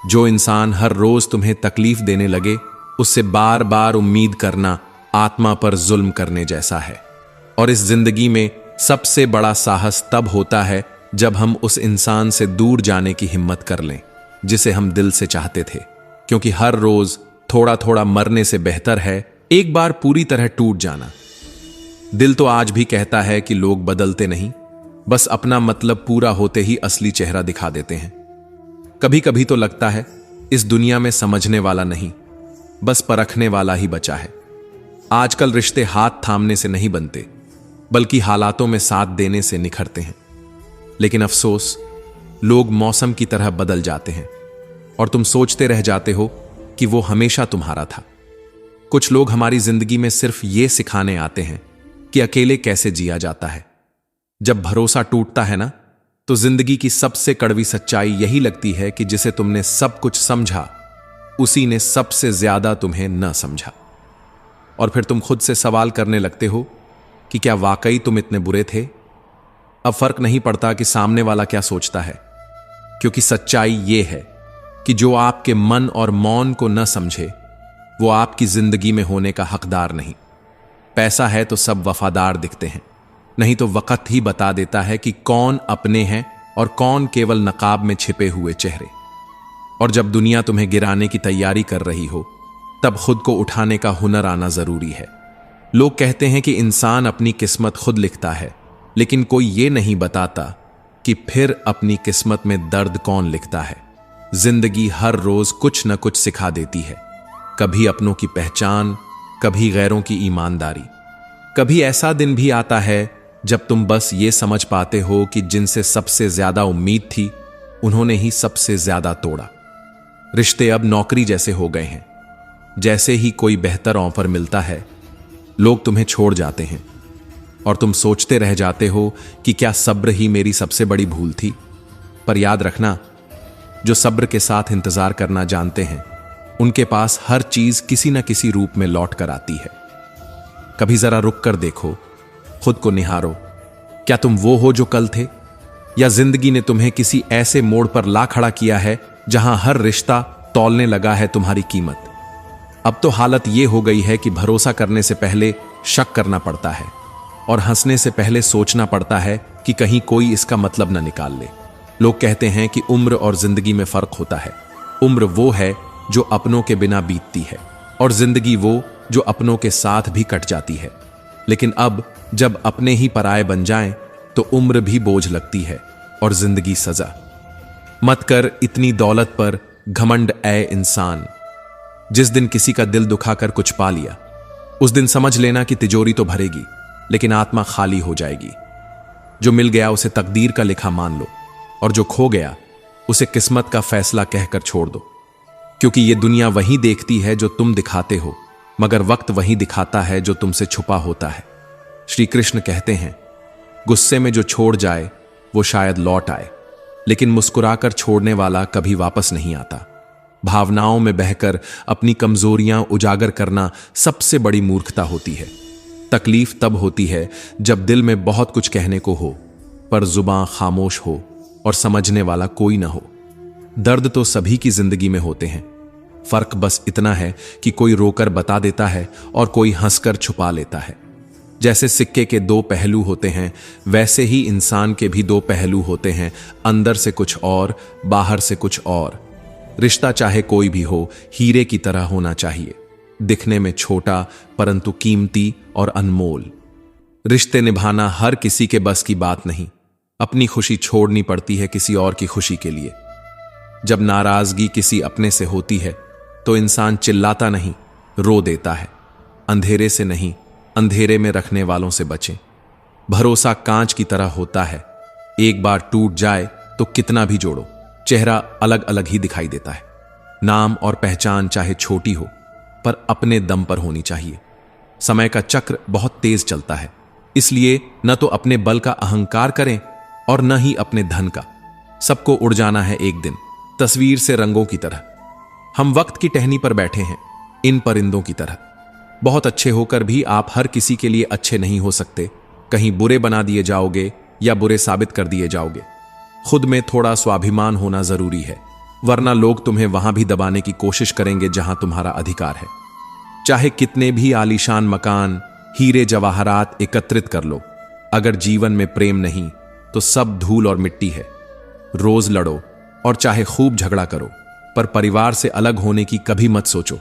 जो इंसान हर रोज तुम्हें तकलीफ देने लगे, उससे बार बार उम्मीद करना आत्मा पर जुल्म करने जैसा है। और इस जिंदगी में सबसे बड़ा साहस तब होता है जब हम उस इंसान से दूर जाने की हिम्मत कर लें जिसे हम दिल से चाहते थे, क्योंकि हर रोज थोड़ा थोड़ा मरने से बेहतर है एक बार पूरी तरह टूट जाना। दिल तो आज भी कहता है कि लोग बदलते नहीं, बस अपना मतलब पूरा होते ही असली चेहरा दिखा देते हैं। कभी कभी तो लगता है इस दुनिया में समझने वाला नहीं, बस परखने वाला ही बचा है। आजकल रिश्ते हाथ थामने से नहीं बनते, बल्कि हालातों में साथ देने से निखरते हैं। लेकिन अफसोस, लोग मौसम की तरह बदल जाते हैं और तुम सोचते रह जाते हो कि वो हमेशा तुम्हारा था। कुछ लोग हमारी जिंदगी में सिर्फ ये सिखाने आते हैं कि अकेले कैसे जिया जाता है। जब भरोसा टूटता है ना, तो जिंदगी की सबसे कड़वी सच्चाई यही लगती है कि जिसे तुमने सब कुछ समझा, उसी ने सबसे ज्यादा तुम्हें न समझा। और फिर तुम खुद से सवाल करने लगते हो कि क्या वाकई तुम इतने बुरे थे? अब फर्क नहीं पड़ता कि सामने वाला क्या सोचता है, क्योंकि सच्चाई यह है कि जो आपके मन और मौन को न समझे, वो आपकी जिंदगी में होने का हकदार नहीं। पैसा है तो सब वफादार दिखते हैं, नहीं तो वक्त ही बता देता है कि कौन अपने हैं और कौन केवल नकाब में छिपे हुए चेहरे। और जब दुनिया तुम्हें गिराने की तैयारी कर रही हो, तब खुद को उठाने का हुनर आना जरूरी है। लोग कहते हैं कि इंसान अपनी किस्मत खुद लिखता है, लेकिन कोई ये नहीं बताता कि फिर अपनी किस्मत में दर्द कौन लिखता है। जिंदगी हर रोज कुछ न कुछ सिखा देती है, कभी अपनों की पहचान, कभी गैरों की ईमानदारी। कभी ऐसा दिन भी आता है जब तुम बस ये समझ पाते हो कि जिनसे सबसे ज्यादा उम्मीद थी, उन्होंने ही सबसे ज्यादा तोड़ा। रिश्ते अब नौकरी जैसे हो गए हैं। जैसे ही कोई बेहतर ऑफर मिलता है, लोग तुम्हें छोड़ जाते हैं और तुम सोचते रह जाते हो कि क्या सब्र ही मेरी सबसे बड़ी भूल थी। पर याद रखना, जो सब्र के साथ इंतजार करना जानते हैं, उनके पास हर चीज किसी न किसी रूप में लौट कर आती है। कभी जरा रुक कर देखो, खुद को निहारो। क्या तुम वो हो जो कल थे, या जिंदगी ने तुम्हें किसी ऐसे मोड़ पर ला खड़ा किया है जहां हर रिश्ता तौलने लगा है तुम्हारी कीमत? अब तो हालत यह हो गई है कि भरोसा करने से पहले शक करना पड़ता है और हंसने से पहले सोचना पड़ता है कि कहीं कोई इसका मतलब न निकाल ले। लोग कहते हैं कि उम्र और जिंदगी में फर्क होता है। उम्र वो है जो अपनों के बिना बीतती है, और जिंदगी वो जो अपनों के साथ भी कट जाती है। लेकिन अब जब अपने ही पराये बन जाएं, तो उम्र भी बोझ लगती है और जिंदगी सजा। मत कर इतनी दौलत पर घमंड ऐ इंसान। जिस दिन किसी का दिल दुखाकर कुछ पा लिया, उस दिन समझ लेना कि तिजोरी तो भरेगी, लेकिन आत्मा खाली हो जाएगी। जो मिल गया उसे तकदीर का लिखा मान लो, और जो खो गया उसे किस्मत का फैसला कहकर छोड़ दो। क्योंकि ये दुनिया वही देखती है जो तुम दिखाते हो, मगर वक्त वही दिखाता है जो तुमसे छुपा होता है। श्री कृष्ण कहते हैं, गुस्से में जो छोड़ जाए वो शायद लौट आए, लेकिन मुस्कुराकर छोड़ने वाला कभी वापस नहीं आता। भावनाओं में बहकर अपनी कमजोरियां उजागर करना सबसे बड़ी मूर्खता होती है। तकलीफ तब होती है जब दिल में बहुत कुछ कहने को हो, पर जुबान खामोश हो और समझने वाला कोई ना हो। दर्द तो सभी की जिंदगी में होते हैं, फर्क बस इतना है कि कोई रोकर बता देता है और कोई हंसकर छुपा लेता है। जैसे सिक्के के दो पहलू होते हैं, वैसे ही इंसान के भी दो पहलू होते हैं, अंदर से कुछ और, बाहर से कुछ और। रिश्ता चाहे कोई भी हो, हीरे की तरह होना चाहिए, दिखने में छोटा परंतु कीमती और अनमोल। रिश्ते निभाना हर किसी के बस की बात नहीं। अपनी खुशी छोड़नी पड़ती है किसी और की खुशी के लिए। जब नाराजगी किसी अपने से होती है, तो इंसान चिल्लाता नहीं, रो देता है। अंधेरे से नहीं, अंधेरे में रखने वालों से बचें। भरोसा कांच की तरह होता है, एक बार टूट जाए तो कितना भी जोड़ो, चेहरा अलग अलग ही दिखाई देता है। नाम और पहचान चाहे छोटी हो, पर अपने दम पर होनी चाहिए। समय का चक्र बहुत तेज चलता है, इसलिए न तो अपने बल का अहंकार करें और न ही अपने धन का। सबको उड़ जाना है एक दिन, तस्वीर से रंगों की तरह। हम वक्त की टहनी पर बैठे हैं, इन परिंदों की तरह। बहुत अच्छे होकर भी आप हर किसी के लिए अच्छे नहीं हो सकते। कहीं बुरे बना दिए जाओगे या बुरे साबित कर दिए जाओगे। खुद में थोड़ा स्वाभिमान होना जरूरी है। वरना लोग तुम्हें वहां भी दबाने की कोशिश करेंगे जहां तुम्हारा अधिकार है। चाहे कितने भी आलीशान मकान, हीरे जवाहरात एकत्रित कर लो, अगर जीवन में प्रेम नहीं तो सब धूल और मिट्टी है। रोज लड़ो और चाहे खूब झगड़ा करो, पर परिवार से अलग होने की कभी मत सोचो,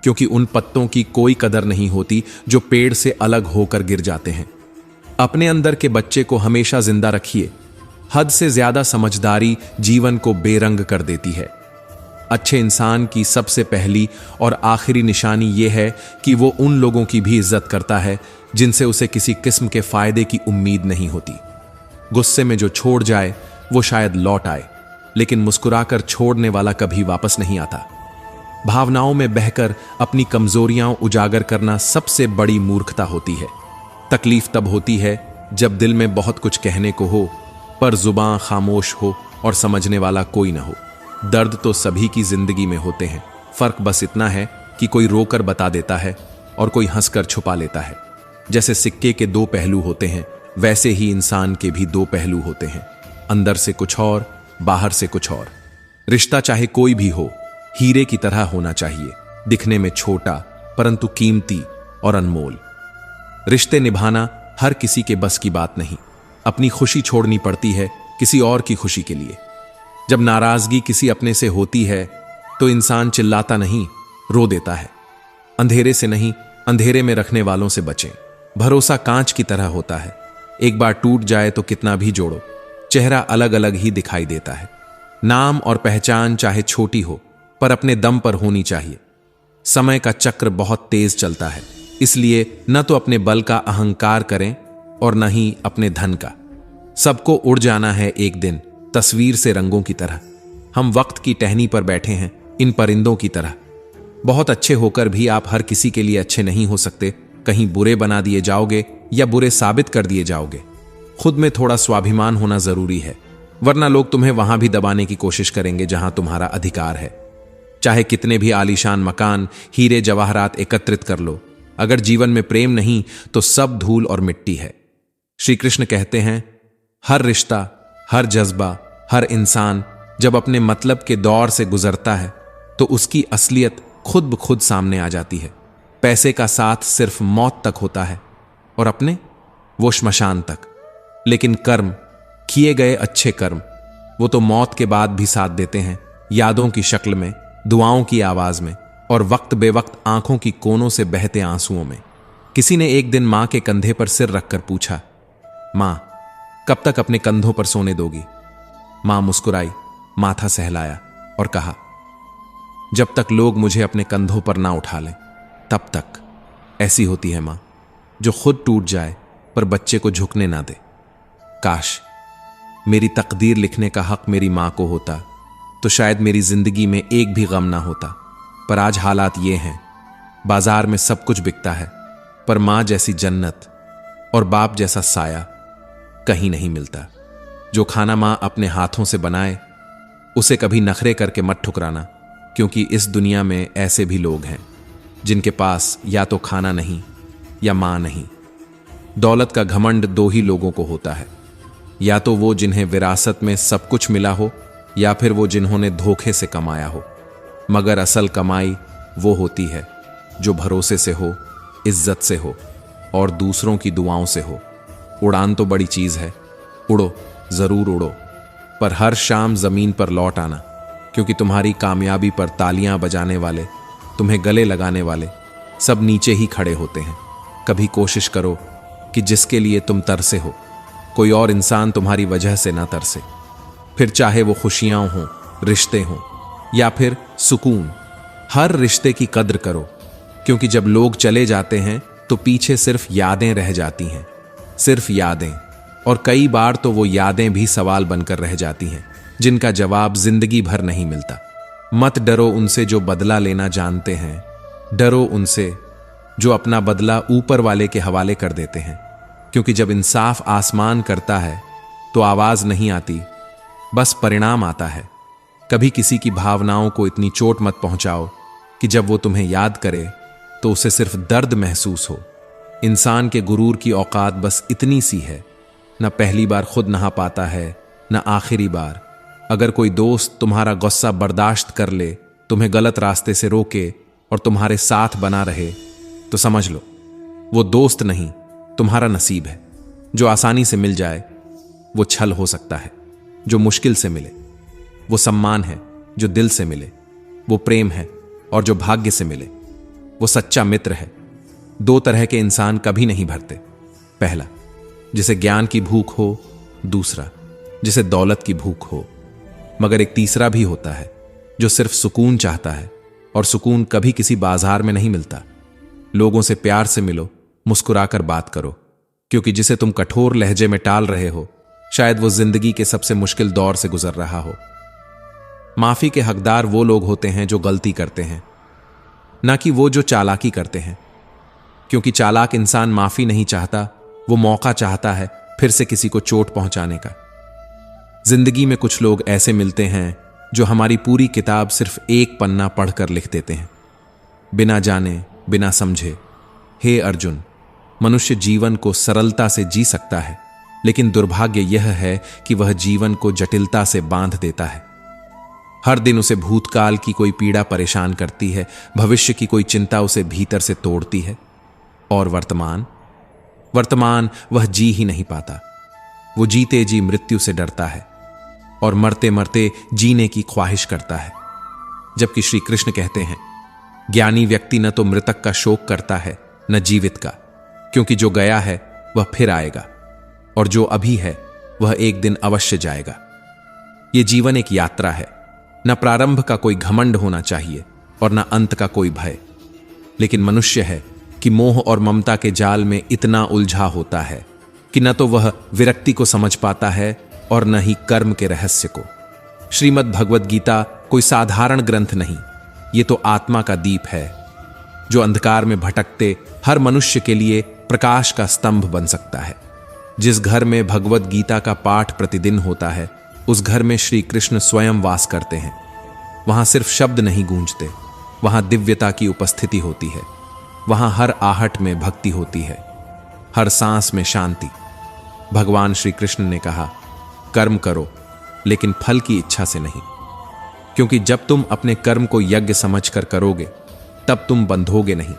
क्योंकि उन पत्तों की कोई कदर नहीं होती जो पेड़ से अलग होकर गिर जाते हैं। अपने अंदर के बच्चे को हमेशा जिंदा रखिए। हद से ज्यादा समझदारी जीवन को बेरंग कर देती है। अच्छे इंसान की सबसे पहली और आखिरी निशानी यह है कि वो उन लोगों की भी इज्जत करता है जिनसे उसे किसी किस्म के फायदे की उम्मीद नहीं होती। गुस्से में जो छोड़ जाए वो शायद लौट आए, लेकिन मुस्कुराकर छोड़ने वाला कभी वापस नहीं आता। भावनाओं में बहकर अपनी कमजोरियां उजागर करना सबसे बड़ी मूर्खता होती है। तकलीफ तब होती है जब दिल में बहुत कुछ कहने को हो, पर जुबान खामोश हो और समझने वाला कोई ना हो। दर्द तो सभी की जिंदगी में होते हैं, फर्क बस इतना है कि कोई रोकर बता देता है और कोई हंसकर छुपा लेता है। जैसे सिक्के के दो पहलू होते हैं, वैसे ही इंसान के भी दो पहलू होते हैं, अंदर से कुछ और, बाहर से कुछ और। रिश्ता चाहे कोई भी हो, हीरे की तरह होना चाहिए, दिखने में छोटा परंतु कीमती और अनमोल। रिश्ते निभाना हर किसी के बस की बात नहीं। अपनी खुशी छोड़नी पड़ती है किसी और की खुशी के लिए। जब नाराजगी किसी अपने से होती है तो इंसान चिल्लाता नहीं, रो देता है। अंधेरे से नहीं, अंधेरे में रखने वालों से बचें। भरोसा कांच की तरह होता है, एक बार टूट जाए तो कितना भी जोड़ो, चेहरा अलग अलग ही दिखाई देता है। नाम और पहचान चाहे छोटी हो, पर अपने दम पर होनी चाहिए। समय का चक्र बहुत तेज चलता है, इसलिए न तो अपने बल का अहंकार करें और न ही अपने धन का। सबको उड़ जाना है एक दिन, तस्वीर से रंगों की तरह। हम वक्त की टहनी पर बैठे हैं, इन परिंदों की तरह। बहुत अच्छे होकर भी आप हर किसी के लिए अच्छे नहीं हो सकते। कहीं बुरे बना दिए जाओगे या बुरे साबित कर दिए जाओगे। खुद में थोड़ा स्वाभिमान होना जरूरी है, वरना लोग तुम्हें वहां भी दबाने की कोशिश करेंगे जहां तुम्हारा अधिकार है। चाहे कितने भी आलीशान मकान, हीरे जवाहरात एकत्रित कर लो, अगर जीवन में प्रेम नहीं तो सब धूल और मिट्टी है। श्री कृष्ण कहते हैं, हर रिश्ता, हर जज्बा, हर इंसान जब अपने मतलब के दौर से गुजरता है तो उसकी असलियत खुद ब खुद सामने आ जाती है। पैसे का साथ सिर्फ मौत तक होता है और अपने वो श्मशान तक। लेकिन कर्म, किए गए अच्छे कर्म, वो तो मौत के बाद भी साथ देते हैं, यादों की शक्ल में, दुआओं की आवाज में और वक्त बेवक्त आंखों की कोनों से बहते आंसुओं में। किसी ने एक दिन मां के कंधे पर सिर रखकर पूछा, मां कब तक अपने कंधों पर सोने दोगी? मां मुस्कुराई, माथा सहलाया और कहा, जब तक लोग मुझे अपने कंधों पर ना उठा लें तब तक। ऐसी होती है मां, जो खुद टूट जाए पर बच्चे को झुकने ना दे। काश मेरी तकदीर लिखने का हक मेरी मां को होता तो शायद मेरी जिंदगी में एक भी गम ना होता। पर आज हालात ये हैं, बाजार में सब कुछ बिकता है, पर मां जैसी जन्नत और बाप जैसा साया कहीं नहीं मिलता। जो खाना मां अपने हाथों से बनाए उसे कभी नखरे करके मत ठुकराना, क्योंकि इस दुनिया में ऐसे भी लोग हैं जिनके पास या तो खाना नहीं या मां नहीं। दौलत का घमंड दो ही लोगों को होता है, या तो वो जिन्हें विरासत में सब कुछ मिला हो, या फिर वो जिन्होंने धोखे से कमाया हो। मगर असल कमाई वो होती है जो भरोसे से हो, इज्जत से हो और दूसरों की दुआओं से हो। उड़ान तो बड़ी चीज है, उड़ो, जरूर उड़ो, पर हर शाम जमीन पर लौट आना, क्योंकि तुम्हारी कामयाबी पर तालियां बजाने वाले, तुम्हें गले लगाने वाले सब नीचे ही खड़े होते हैं। कभी कोशिश करो कि जिसके लिए तुम तरसे हो, कोई और इंसान तुम्हारी वजह से ना तरसे। फिर चाहे वो खुशियां हों, रिश्ते हों या फिर सुकून, हर रिश्ते की कद्र करो, क्योंकि जब लोग चले जाते हैं तो पीछे सिर्फ यादें रह जाती हैं, सिर्फ यादें। और कई बार तो वो यादें भी सवाल बनकर रह जाती हैं, जिनका जवाब जिंदगी भर नहीं मिलता। मत डरो उनसे जो बदला लेना जानते हैं, डरो उनसे जो अपना बदला ऊपर वाले के हवाले कर देते हैं। क्योंकि जब इंसाफ आसमान करता है तो आवाज नहीं आती, बस परिणाम आता है। कभी किसी की भावनाओं को इतनी चोट मत पहुंचाओ कि जब वो तुम्हें याद करे तो उसे सिर्फ दर्द महसूस हो। इंसान के गुरूर की औकात बस इतनी सी है, न पहली बार खुद नहा पाता है, न आखिरी बार। अगर कोई दोस्त तुम्हारा गुस्सा बर्दाश्त कर ले, तुम्हें गलत रास्ते से रोके और तुम्हारे साथ बना रहे, तो समझ लो वो दोस्त नहीं, तुम्हारा नसीब है। जो आसानी से मिल जाए वो छल हो सकता है, जो मुश्किल से मिले वो सम्मान है, जो दिल से मिले वो प्रेम है, और जो भाग्य से मिले वो सच्चा मित्र है। दो तरह के इंसान कभी नहीं भरते, पहला जिसे ज्ञान की भूख हो, दूसरा जिसे दौलत की भूख हो। मगर एक तीसरा भी होता है जो सिर्फ सुकून चाहता है, और सुकून कभी किसी बाजार में नहीं मिलता। लोगों से प्यार से मिलो, मुस्कुराकर बात करो, क्योंकि जिसे तुम कठोर लहजे में टाल रहे हो शायद वो जिंदगी के सबसे मुश्किल दौर से गुजर रहा हो। माफी के हकदार वो लोग होते हैं जो गलती करते हैं, ना कि वो जो चालाकी करते हैं, क्योंकि चालाक इंसान माफी नहीं चाहता, वो मौका चाहता है फिर से किसी को चोट पहुंचाने का। जिंदगी में कुछ लोग ऐसे मिलते हैं जो हमारी पूरी किताब सिर्फ एक पन्ना पढ़कर लिख देते हैं, बिना जाने बिना समझे। हे अर्जुन, मनुष्य जीवन को सरलता से जी सकता है, लेकिन दुर्भाग्य यह है कि वह जीवन को जटिलता से बांध देता है। हर दिन उसे भूतकाल की कोई पीड़ा परेशान करती है, भविष्य की कोई चिंता उसे भीतर से तोड़ती है, और वर्तमान वह जी ही नहीं पाता। वो जीते जी मृत्यु से डरता है और मरते मरते जीने की ख्वाहिश करता है। जबकि श्री कृष्ण कहते हैं, ज्ञानी व्यक्ति न तो मृतक का शोक करता है न जीवित का, क्योंकि जो गया है वह फिर आएगा, और जो अभी है वह एक दिन अवश्य जाएगा। ये जीवन एक यात्रा है, न प्रारंभ का कोई घमंड होना चाहिए और न अंत का कोई भय। लेकिन मनुष्य है कि मोह और ममता के जाल में इतना उलझा होता है कि न तो वह विरक्ति को समझ पाता है और न ही कर्म के रहस्य को। श्रीमद् भगवद गीता कोई साधारण ग्रंथ नहीं, ये तो आत्मा का दीप है, जो अंधकार में भटकते हर मनुष्य के लिए प्रकाश का स्तंभ बन सकता है। जिस घर में भगवद गीता का पाठ प्रतिदिन होता है, उस घर में श्री कृष्ण स्वयं वास करते हैं। वहां सिर्फ शब्द नहीं गूंजते, वहां दिव्यता की उपस्थिति होती है। वहां हर आहट में भक्ति होती है, हर सांस में शांति। भगवान श्री कृष्ण ने कहा, कर्म करो लेकिन फल की इच्छा से नहीं, क्योंकि जब तुम अपने कर्म को यज्ञ समझकर करोगे तब तुम बंधोगे नहीं,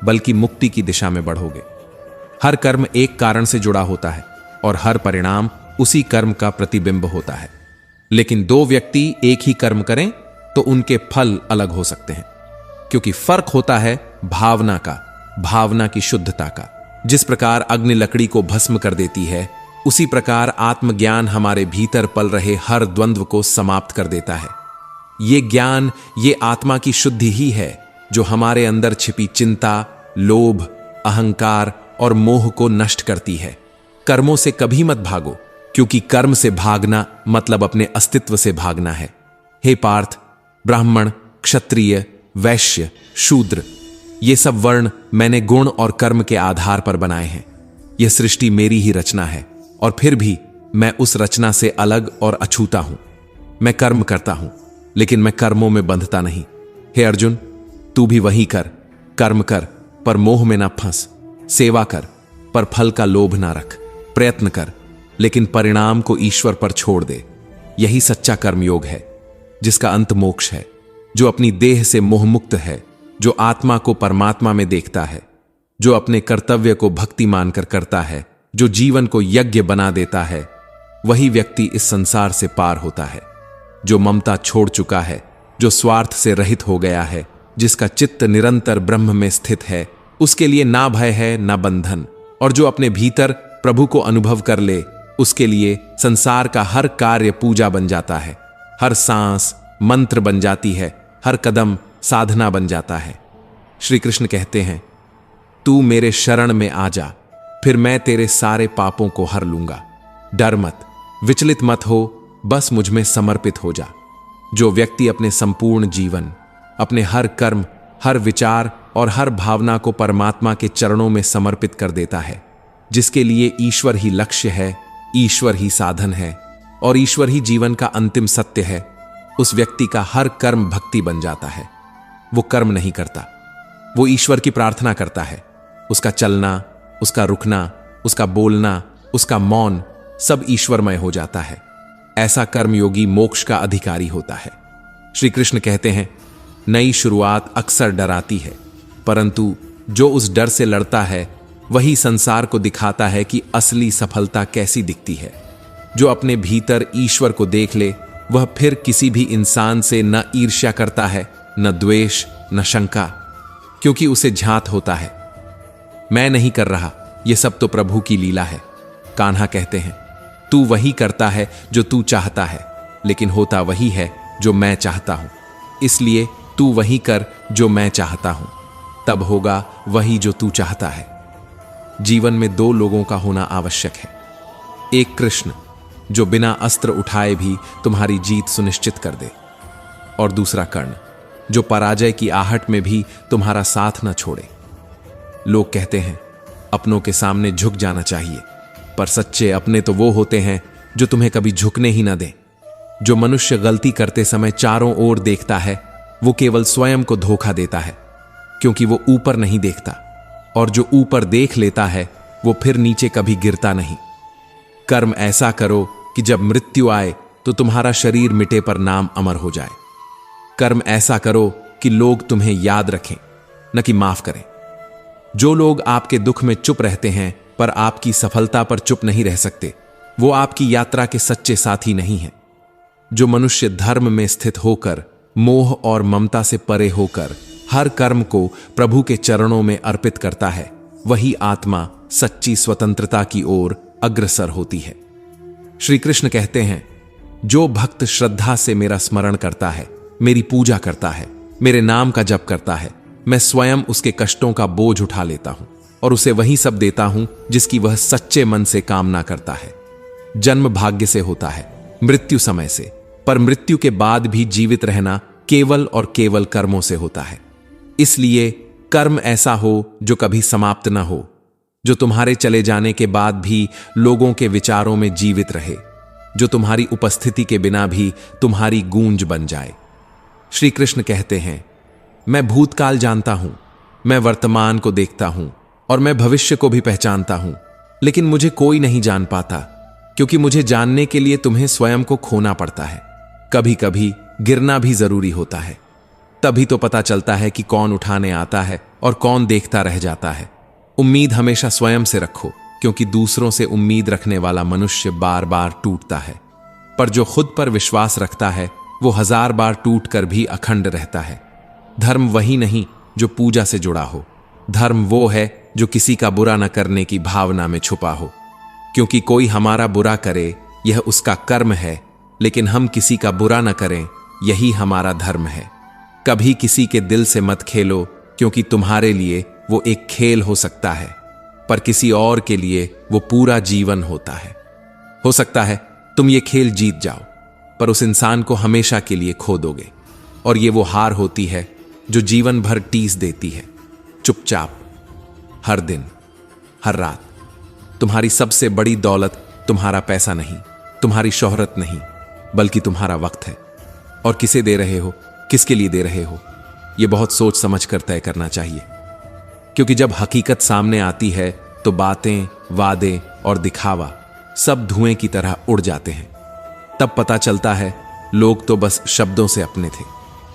बल्कि मुक्ति की दिशा में बढ़ोगे। हर कर्म एक कारण से जुड़ा होता है और हर परिणाम उसी कर्म का प्रतिबिंब होता है। लेकिन दो व्यक्ति एक ही कर्म करें तो उनके फल अलग हो सकते हैं, क्योंकि फर्क होता है भावना का, भावना की शुद्धता का। जिस प्रकार अग्नि लकड़ी को भस्म कर देती है, उसी प्रकार आत्मज्ञान हमारे भीतर पल रहे हर द्वंद्व को समाप्त कर देता है। ये ज्ञान, ये आत्मा की शुद्धि ही है जो हमारे अंदर छिपी चिंता, लोभ, अहंकार और मोह को नष्ट करती है। कर्मों से कभी मत भागो, क्योंकि कर्म से भागना मतलब अपने अस्तित्व से भागना है। हे पार्थ, ब्राह्मण, क्षत्रिय, वैश्य, शूद्र, ये सब वर्ण मैंने गुण और कर्म के आधार पर बनाए हैं। यह सृष्टि मेरी ही रचना है, और फिर भी मैं उस रचना से अलग और अछूता हूं। मैं कर्म करता हूं, लेकिन मैं कर्मों में बंधता नहीं। हे अर्जुन, तू भी वही कर, कर्म कर पर मोह में ना फंस, सेवा कर पर फल का लोभ ना रख, प्रयत्न कर लेकिन परिणाम को ईश्वर पर छोड़ दे। यही सच्चा कर्मयोग है, जिसका अंत मोक्ष है, जो अपनी देह से मोहमुक्त है, जो आत्मा को परमात्मा में देखता है, जो अपने कर्तव्य को भक्ति मानकर करता है, जो जीवन को यज्ञ बना देता है। वही व्यक्ति इस संसार से पार होता है, जो ममता छोड़ चुका है, जो स्वार्थ से रहित हो गया है, जिसका चित्त निरंतर ब्रह्म में स्थित है। उसके लिए ना भय है ना बंधन, और जो अपने भीतर प्रभु को अनुभव कर ले, उसके लिए संसार का हर कार्य पूजा बन जाता है, हर सांस मंत्र बन जाती है, हर कदम साधना बन जाता है। श्री कृष्ण कहते हैं, तू मेरे शरण में आ जा, फिर मैं तेरे सारे पापों को हर लूंगा। डर मत, विचलित मत हो, बस मुझ में समर्पित हो जा। जो व्यक्ति अपने संपूर्ण जीवन, अपने हर कर्म, हर विचार और हर भावना को परमात्मा के चरणों में समर्पित कर देता है, जिसके लिए ईश्वर ही लक्ष्य है, ईश्वर ही साधन है और ईश्वर ही जीवन का अंतिम सत्य है, उस व्यक्ति का हर कर्म भक्ति बन जाता है। वो कर्म नहीं करता, वो ईश्वर की प्रार्थना करता है। उसका चलना, उसका रुकना, उसका बोलना, उसका मौन सब ईश्वरमय हो जाता है। ऐसा कर्मयोगी मोक्ष का अधिकारी होता है। श्री कृष्ण कहते हैं, नई शुरुआत अक्सर डराती है, परंतु जो उस डर से लड़ता है वही संसार को दिखाता है कि असली सफलता कैसी दिखती है। जो अपने भीतर ईश्वर को देख ले वह फिर किसी भी इंसान से न ईर्ष्या करता है, न द्वेष, न शंका, क्योंकि उसे झांत होता है, मैं नहीं कर रहा, यह सब तो प्रभु की लीला है। कान्हा कहते हैं, तू वही करता है जो तू चाहता है, लेकिन होता वही है जो मैं चाहता हूं, इसलिए तू वही कर जो मैं चाहता हूं, तब होगा वही जो तू चाहता है। जीवन में दो लोगों का होना आवश्यक है, एक कृष्ण जो बिना अस्त्र उठाए भी तुम्हारी जीत सुनिश्चित कर दे, और दूसरा कर्ण जो पराजय की आहट में भी तुम्हारा साथ न छोड़े। लोग कहते हैं अपनों के सामने झुक जाना चाहिए, पर सच्चे अपने तो वो होते हैं जो तुम्हें कभी झुकने ही न दें। जो मनुष्य गलती करते समय चारों ओर देखता है वो केवल स्वयं को धोखा देता है, क्योंकि वो ऊपर नहीं देखता, और जो ऊपर देख लेता है वो फिर नीचे कभी गिरता नहीं। कर्म ऐसा करो कि जब मृत्यु आए तो तुम्हारा शरीर मिटे पर नाम अमर हो जाए। कर्म ऐसा करो कि लोग तुम्हें याद रखें, न कि माफ करें। जो लोग आपके दुख में चुप रहते हैं पर आपकी सफलता पर चुप नहीं रह सकते, वो आपकी यात्रा के सच्चे साथी नहीं हैं। जो मनुष्य धर्म में स्थित होकर, मोह और ममता से परे होकर हर कर्म को प्रभु के चरणों में अर्पित करता है, वही आत्मा सच्ची स्वतंत्रता की ओर अग्रसर होती है। श्री कृष्ण कहते हैं, जो भक्त श्रद्धा से मेरा स्मरण करता है, मेरी पूजा करता है, मेरे नाम का जप करता है, मैं स्वयं उसके कष्टों का बोझ उठा लेता हूं और उसे वही सब देता हूं जिसकी वह सच्चे मन से कामना करता है। जन्म भाग्य से होता है, मृत्यु समय से, पर मृत्यु के बाद भी जीवित रहना केवल और केवल कर्मों से होता है। इसलिए कर्म ऐसा हो जो कभी समाप्त न हो, जो तुम्हारे चले जाने के बाद भी लोगों के विचारों में जीवित रहे, जो तुम्हारी उपस्थिति के बिना भी तुम्हारी गूंज बन जाए। श्री कृष्ण कहते हैं, मैं भूतकाल जानता हूं, मैं वर्तमान को देखता हूं और मैं भविष्य को भी पहचानता हूं, लेकिन मुझे कोई नहीं जान पाता, क्योंकि मुझे जानने के लिए तुम्हें स्वयं को खोना पड़ता है। कभी कभी गिरना भी जरूरी होता है, तभी तो पता चलता है कि कौन उठाने आता है और कौन देखता रह जाता है। उम्मीद हमेशा स्वयं से रखो, क्योंकि दूसरों से उम्मीद रखने वाला मनुष्य बार बार टूटता है, पर जो खुद पर विश्वास रखता है वो 1000 बार टूटकर भी अखंड रहता है। धर्म वही नहीं जो पूजा से जुड़ा हो, धर्म वो है जो किसी का बुरा न करने की भावना में छुपा हो, क्योंकि कोई हमारा बुरा करे यह उसका कर्म है, लेकिन हम किसी का बुरा न करें यही हमारा धर्म है। कभी किसी के दिल से मत खेलो, क्योंकि तुम्हारे लिए वो एक खेल हो सकता है, पर किसी और के लिए वो पूरा जीवन होता है। हो सकता है तुम ये खेल जीत जाओ, पर उस इंसान को हमेशा के लिए खो दोगे, और ये वो हार होती है जो जीवन भर टीस देती है, चुपचाप, हर दिन, हर रात। तुम्हारी सबसे बड़ी दौलत तुम्हारा पैसा नहीं, तुम्हारी शोहरत नहीं, बल्कि तुम्हारा वक्त है। और किसे दे रहे हो, किसके लिए दे रहे हो, यह बहुत सोच समझ कर तय करना चाहिए, क्योंकि जब हकीकत सामने आती है तो बातें, वादे और दिखावा सब धुएं की तरह उड़ जाते हैं। तब पता चलता है लोग तो बस शब्दों से अपने थे,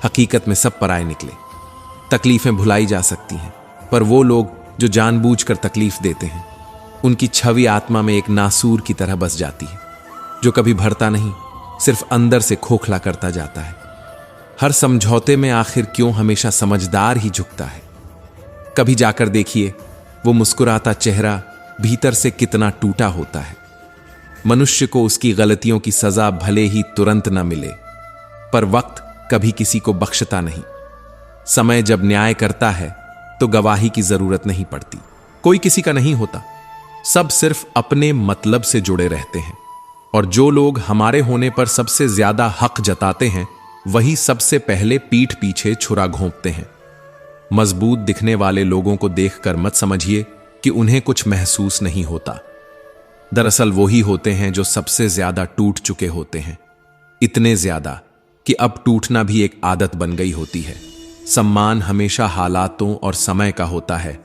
हकीकत में सब पराए निकले। तकलीफें भुलाई जा सकती हैं, पर वो लोग जो जानबूझकर तकलीफ देते हैं उनकी छवि आत्मा में एक नासूर की तरह बस जाती है, जो कभी भरता नहीं, सिर्फ अंदर से खोखला करता जाता है। हर समझौते में आखिर क्यों हमेशा समझदार ही झुकता है। कभी जाकर देखिए वो मुस्कुराता चेहरा भीतर से कितना टूटा होता है। मनुष्य को उसकी गलतियों की सजा भले ही तुरंत न मिले, पर वक्त कभी किसी को बख्शता नहीं। समय जब न्याय करता है तो गवाही की जरूरत नहीं पड़ती, कोई किसी का नहीं होता, सब सिर्फ अपने मतलब से जुड़े रहते हैं। और जो लोग हमारे होने पर सबसे ज्यादा हक जताते हैं वही सबसे पहले पीठ पीछे छुरा घोंपते हैं। मजबूत दिखने वाले लोगों को देखकर मत समझिए कि उन्हें कुछ महसूस नहीं होता। दरअसल वो ही होते हैं जो सबसे ज्यादा टूट चुके होते हैं, इतने ज्यादा कि अब टूटना भी एक आदत बन गई होती है। सम्मान हमेशा हालातों और समय का होता है,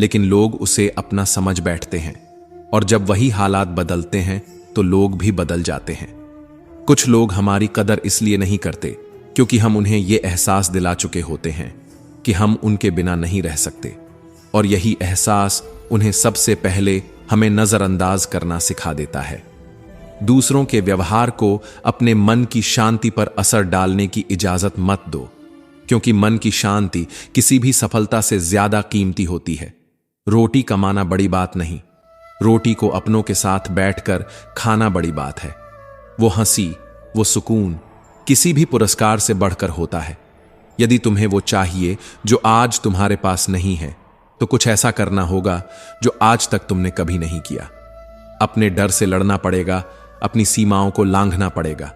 लेकिन लोग उसे अपना समझ बैठते हैं, और जब वही हालात बदलते हैं तो लोग भी बदल जाते हैं। कुछ लोग हमारी कदर इसलिए नहीं करते क्योंकि हम उन्हें यह एहसास दिला चुके होते हैं कि हम उनके बिना नहीं रह सकते, और यही एहसास उन्हें सबसे पहले हमें नजरअंदाज करना सिखा देता है। दूसरों के व्यवहार को अपने मन की शांति पर असर डालने की इजाजत मत दो, क्योंकि मन की शांति किसी भी सफलता से ज्यादा कीमती होती है। रोटी कमाना बड़ी बात नहीं, रोटी को अपनों के साथ बैठकर खाना बड़ी बात है। वो हंसी, वो सुकून किसी भी पुरस्कार से बढ़कर होता है। यदि तुम्हें वो चाहिए जो आज तुम्हारे पास नहीं है, तो कुछ ऐसा करना होगा जो आज तक तुमने कभी नहीं किया। अपने डर से लड़ना पड़ेगा, अपनी सीमाओं को लांघना पड़ेगा।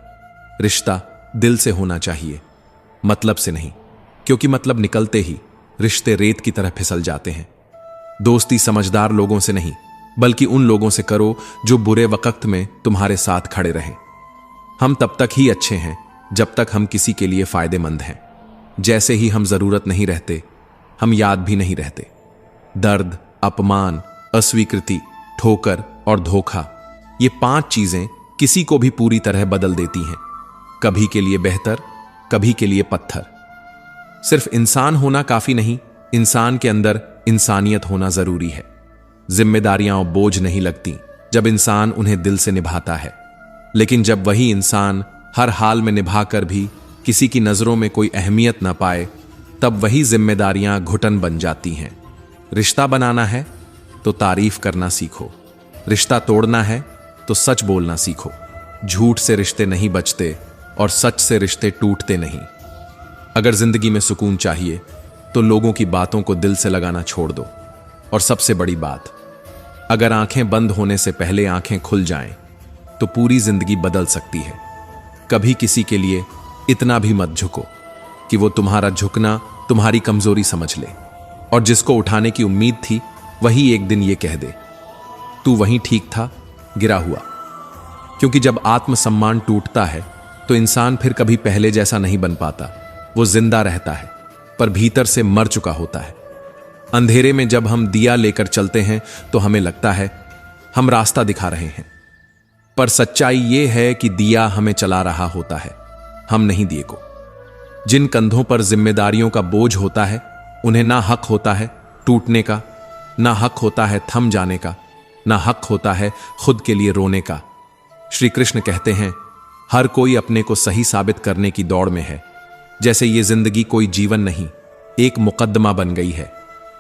रिश्ता दिल से होना चाहिए, मतलब से नहीं, क्योंकि मतलब निकलते ही रिश्ते रेत की तरह फिसल जाते हैं। दोस्ती समझदार लोगों से नहीं, बल्कि उन लोगों से करो जो बुरे वक्त में तुम्हारे साथ खड़े रहें। हम तब तक ही अच्छे हैं जब तक हम किसी के लिए फायदेमंद हैं। जैसे ही हम जरूरत नहीं रहते, हम याद भी नहीं रहते। दर्द, अपमान, अस्वीकृति, ठोकर और धोखा, ये 5 चीजें किसी को भी पूरी तरह बदल देती हैं। कभी के लिए बेहतर, कभी के लिए पत्थर। सिर्फ इंसान होना काफी नहीं, इंसान के अंदर इंसानियत होना जरूरी है। जिम्मेदारियां और बोझ नहीं लगती जब इंसान उन्हें दिल से निभाता है, लेकिन जब वही इंसान हर हाल में निभाकर भी किसी की नजरों में कोई अहमियत ना पाए, तब वही जिम्मेदारियां घुटन बन जाती हैं। रिश्ता बनाना है तो तारीफ करना सीखो, रिश्ता तोड़ना है तो सच बोलना सीखो। झूठ से रिश्ते नहीं बचते और सच से रिश्ते टूटते नहीं। अगर जिंदगी में सुकून चाहिए तो लोगों की बातों को दिल से लगाना छोड़ दो। और सबसे बड़ी बात, अगर आंखें बंद होने से पहले आंखें खुल जाएं, तो पूरी जिंदगी बदल सकती है। कभी किसी के लिए इतना भी मत झुको कि वो तुम्हारा झुकना तुम्हारी कमजोरी समझ ले, और जिसको उठाने की उम्मीद थी वही एक दिन ये कह दे, तू वहीं ठीक था, गिरा हुआ। क्योंकि जब आत्मसम्मान टूटता है तो इंसान फिर कभी पहले जैसा नहीं बन पाता। वो जिंदा रहता है पर भीतर से मर चुका होता है। अंधेरे में जब हम दिया लेकर चलते हैं तो हमें लगता है हम रास्ता दिखा रहे हैं, पर सच्चाई ये है कि दिया हमें चला रहा होता है, हम नहीं दिए को। जिन कंधों पर जिम्मेदारियों का बोझ होता है, उन्हें ना हक होता है टूटने का, ना हक होता है थम जाने का, ना हक होता है खुद के लिए रोने का। श्री कृष्ण कहते हैं, हर कोई अपने को सही साबित करने की दौड़ में है। जैसे ये जिंदगी कोई जीवन नहीं, एक मुकद्दमा बन गई है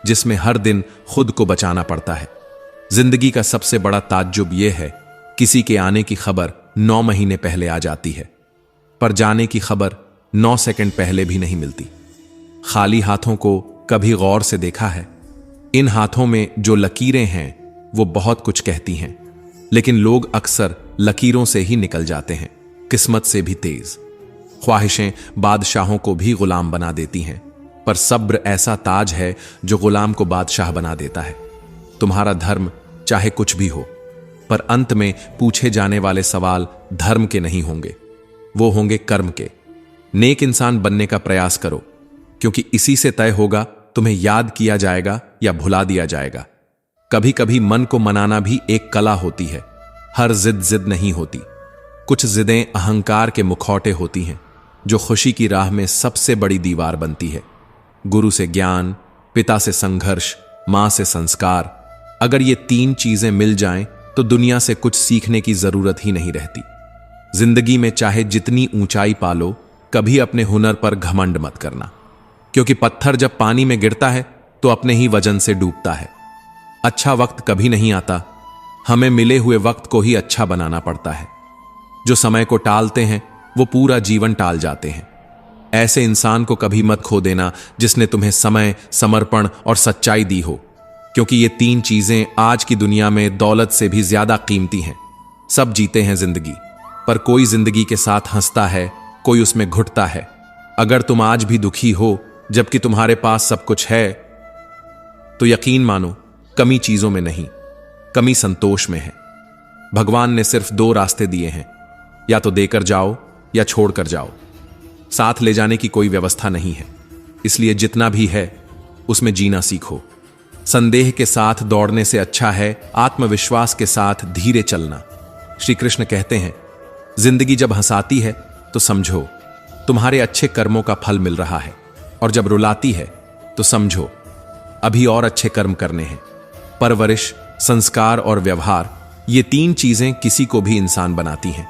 जिसमें हर दिन खुद को बचाना पड़ता है। जिंदगी का सबसे बड़ा ताज्जुब यह है, किसी के आने की खबर 9 महीने पहले आ जाती है, पर जाने की खबर 9 सेकंड पहले भी नहीं मिलती। खाली हाथों को कभी गौर से देखा है? इन हाथों में जो लकीरें हैं वो बहुत कुछ कहती हैं, लेकिन लोग अक्सर लकीरों से ही निकल जाते हैं, किस्मत से भी तेज। ख्वाहिशें बादशाहों को भी गुलाम बना देती हैं, पर सब्र ऐसा ताज है जो गुलाम को बादशाह बना देता है। तुम्हारा धर्म चाहे कुछ भी हो, पर अंत में पूछे जाने वाले सवाल धर्म के नहीं होंगे, वो होंगे कर्म के। नेक इंसान बनने का प्रयास करो, क्योंकि इसी से तय होगा तुम्हें याद किया जाएगा या भुला दिया जाएगा। कभी कभी मन को मनाना भी एक कला होती है। हर जिद नहीं होती। कुछ जिदें अहंकार के मुखौटे होती हैं, जो खुशी की राह में सबसे बड़ी दीवार बनती है। गुरु से ज्ञान, पिता से संघर्ष, मां से संस्कार, अगर ये 3 चीजें मिल जाएं तो दुनिया से कुछ सीखने की जरूरत ही नहीं रहती। जिंदगी में चाहे जितनी ऊंचाई पालो, कभी अपने हुनर पर घमंड मत करना, क्योंकि पत्थर जब पानी में गिरता है तो अपने ही वजन से डूबता है। अच्छा वक्त कभी नहीं आता, हमें मिले हुए वक्त को ही अच्छा बनाना पड़ता है। जो समय को टालते हैं वो पूरा जीवन टाल जाते हैं। ऐसे इंसान को कभी मत खो देना जिसने तुम्हें समय, समर्पण और सच्चाई दी हो, क्योंकि ये 3 चीजें आज की दुनिया में दौलत से भी ज्यादा कीमती हैं। सब जीते हैं जिंदगी, पर कोई जिंदगी के साथ हंसता है, कोई उसमें घुटता है। अगर तुम आज भी दुखी हो जबकि तुम्हारे पास सब कुछ है, तो यकीन मानो कमी चीजों में नहीं, कमी संतोष में है। भगवान ने सिर्फ 2 रास्ते दिए हैं, या तो देकर जाओ या छोड़कर जाओ। साथ ले जाने की कोई व्यवस्था नहीं है, इसलिए जितना भी है उसमें जीना सीखो। संदेह के साथ दौड़ने से अच्छा है आत्मविश्वास के साथ धीरे चलना। श्री कृष्ण कहते हैं, जिंदगी जब हंसाती है तो समझो तुम्हारे अच्छे कर्मों का फल मिल रहा है, और जब रुलाती है तो समझो अभी और अच्छे कर्म करने हैं। परवरिश, संस्कार और व्यवहार, ये 3 चीजें किसी को भी इंसान बनाती हैं।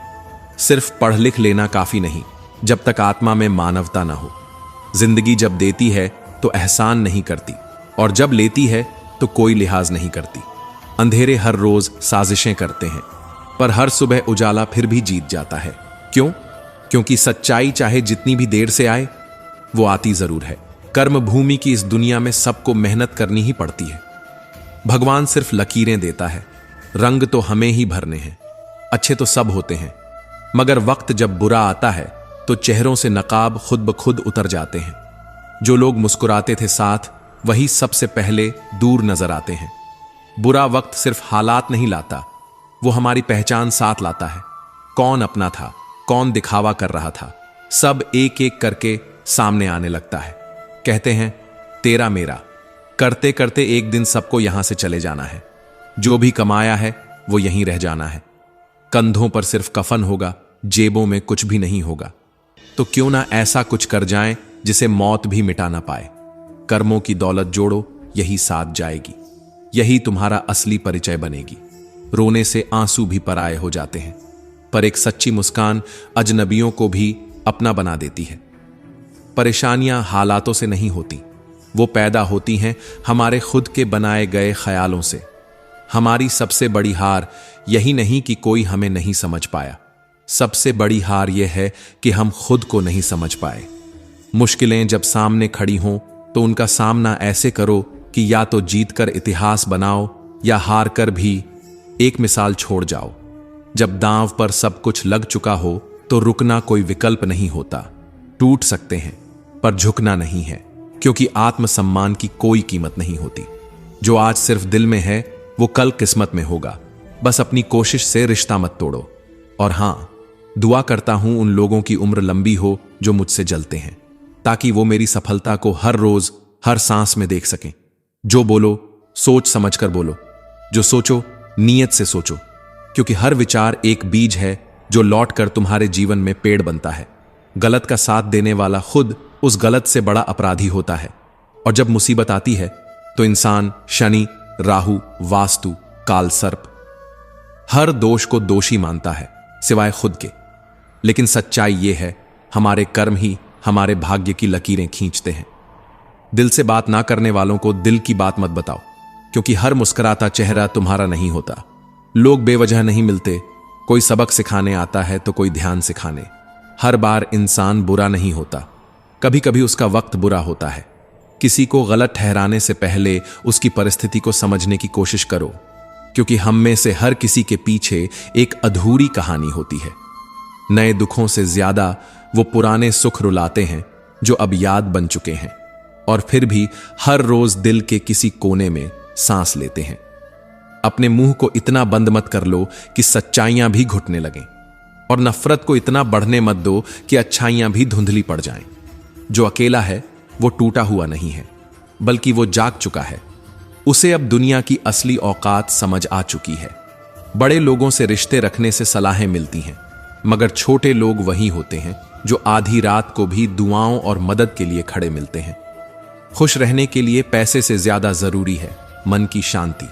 सिर्फ पढ़ लिख लेना काफी नहीं जब तक आत्मा में मानवता ना हो। जिंदगी जब देती है तो एहसान नहीं करती, और जब लेती है तो कोई लिहाज नहीं करती। अंधेरे हर रोज साजिशें करते हैं, पर हर सुबह उजाला फिर भी जीत जाता है। क्यों? क्योंकि सच्चाई चाहे जितनी भी देर से आए, वो आती जरूर है। कर्म भूमि की इस दुनिया में सबको मेहनत करनी ही पड़ती है। भगवान सिर्फ लकीरें देता है, रंग तो हमें ही भरने हैं। अच्छे तो सब होते हैं, मगर वक्त जब बुरा आता है तो चेहरों से नकाब खुद ब खुद उतर जाते हैं। जो लोग मुस्कुराते थे साथ, वही सबसे पहले दूर नजर आते हैं। बुरा वक्त सिर्फ हालात नहीं लाता, वो हमारी पहचान साथ लाता है। कौन अपना था, कौन दिखावा कर रहा था, सब एक एक करके सामने आने लगता है। कहते हैं तेरा मेरा, करते करते एक दिन सबको यहां से चले जाना है। जो भी कमाया है वो यहीं रह जाना है। कंधों पर सिर्फ कफन होगा, जेबों में कुछ भी नहीं होगा। तो क्यों ना ऐसा कुछ कर जाएं जिसे मौत भी मिटा ना पाए। कर्मों की दौलत जोड़ो, यही साथ जाएगी, यही तुम्हारा असली परिचय बनेगी। रोने से आंसू भी पराये हो जाते हैं, पर एक सच्ची मुस्कान अजनबियों को भी अपना बना देती है। परेशानियां हालातों से नहीं होती, वो पैदा होती हैं हमारे खुद के बनाए गए ख्यालों से। हमारी सबसे बड़ी हार यही नहीं कि कोई हमें नहीं समझ पाया, सबसे बड़ी हार यह है कि हम खुद को नहीं समझ पाए। मुश्किलें जब सामने खड़ी हों तो उनका सामना ऐसे करो कि या तो जीतकर इतिहास बनाओ या हार कर भी एक मिसाल छोड़ जाओ। जब दांव पर सब कुछ लग चुका हो तो रुकना कोई विकल्प नहीं होता। टूट सकते हैं पर झुकना नहीं है, क्योंकि आत्मसम्मान की कोई कीमत नहीं होती। जो आज सिर्फ दिल में है वो कल किस्मत में होगा। बस अपनी कोशिश से रिश्ता मत तोड़ो। और हां, दुआ करता हूं उन लोगों की उम्र लंबी हो जो मुझसे जलते हैं, ताकि वो मेरी सफलता को हर रोज हर सांस में देख सकें। जो बोलो सोच समझ कर बोलो, जो सोचो नीयत से सोचो, क्योंकि हर विचार एक बीज है जो लौट कर तुम्हारे जीवन में पेड़ बनता है। गलत का साथ देने वाला खुद उस गलत से बड़ा अपराधी होता है। और जब मुसीबत आती है तो इंसान शनि, राहु, वास्तु, काल सर्प हर दोष को दोषी मानता है सिवाय खुद के। लेकिन सच्चाई यह है, हमारे कर्म ही हमारे भाग्य की लकीरें खींचते हैं। दिल से बात ना करने वालों को दिल की बात मत बताओ, क्योंकि हर मुस्कुराता चेहरा तुम्हारा नहीं होता। लोग बेवजह नहीं मिलते, कोई सबक सिखाने आता है तो कोई ध्यान सिखाने। हर बार इंसान बुरा नहीं होता, कभी कभी उसका वक्त बुरा होता है। किसी को गलत ठहराने से पहले उसकी परिस्थिति को समझने की कोशिश करो, क्योंकि हम में से हर किसी के पीछे एक अधूरी कहानी होती है। नए दुखों से ज्यादा वो पुराने सुख रुलाते हैं जो अब याद बन चुके हैं, और फिर भी हर रोज दिल के किसी कोने में सांस लेते हैं। अपने मुंह को इतना बंद मत कर लो कि सच्चाइयां भी घुटने लगें, और नफरत को इतना बढ़ने मत दो कि अच्छाइयां भी धुंधली पड़ जाएं। जो अकेला है वो टूटा हुआ नहीं है, बल्कि वो जाग चुका है। उसे अब दुनिया की असली औकात समझ आ चुकी है। बड़े लोगों से रिश्ते रखने से सलाहें मिलती हैं, मगर छोटे लोग वही होते हैं जो आधी रात को भी दुआओं और मदद के लिए खड़े मिलते हैं। खुश रहने के लिए पैसे से ज्यादा जरूरी है मन की शांति,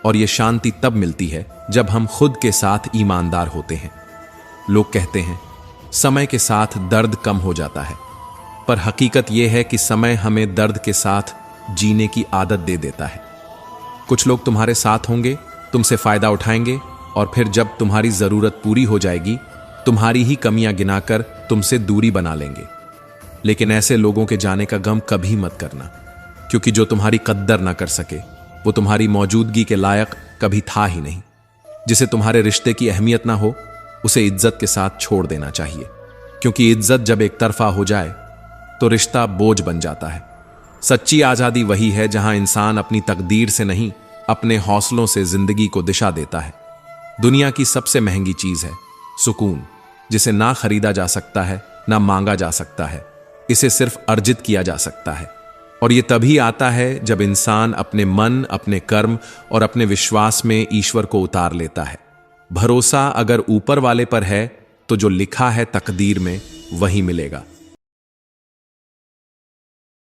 और यह शांति तब मिलती है जब हम खुद के साथ ईमानदार होते हैं। लोग कहते हैं समय के साथ दर्द कम हो जाता है, पर हकीकत यह है कि समय हमें दर्द के साथ जीने की आदत दे देता है। कुछ लोग तुम्हारे साथ होंगे, तुमसे फायदा उठाएंगे, और फिर जब तुम्हारी जरूरत पूरी हो जाएगी तुम्हारी ही कमियां गिनाकर तुमसे दूरी बना लेंगे। लेकिन ऐसे लोगों के जाने का गम कभी मत करना, क्योंकि जो तुम्हारी कद्दर ना कर सके वो तुम्हारी मौजूदगी के लायक कभी था ही नहीं। जिसे तुम्हारे रिश्ते की अहमियत ना हो उसे इज्जत के साथ छोड़ देना चाहिए, क्योंकि इज्जत जब एक तरफा हो जाए तो रिश्ता बोझ बन जाता है। सच्ची आजादी वही है जहां इंसान अपनी तकदीर से नहीं, अपने हौसलों से जिंदगी को दिशा देता है। दुनिया की सबसे महंगी चीज है सुकून, जिसे ना खरीदा जा सकता है ना मांगा जा सकता है। इसे सिर्फ अर्जित किया जा सकता है, और यह तभी आता है जब इंसान अपने मन, अपने कर्म और अपने विश्वास में ईश्वर को उतार लेता है। भरोसा अगर ऊपर वाले पर है तो जो लिखा है तकदीर में वही मिलेगा।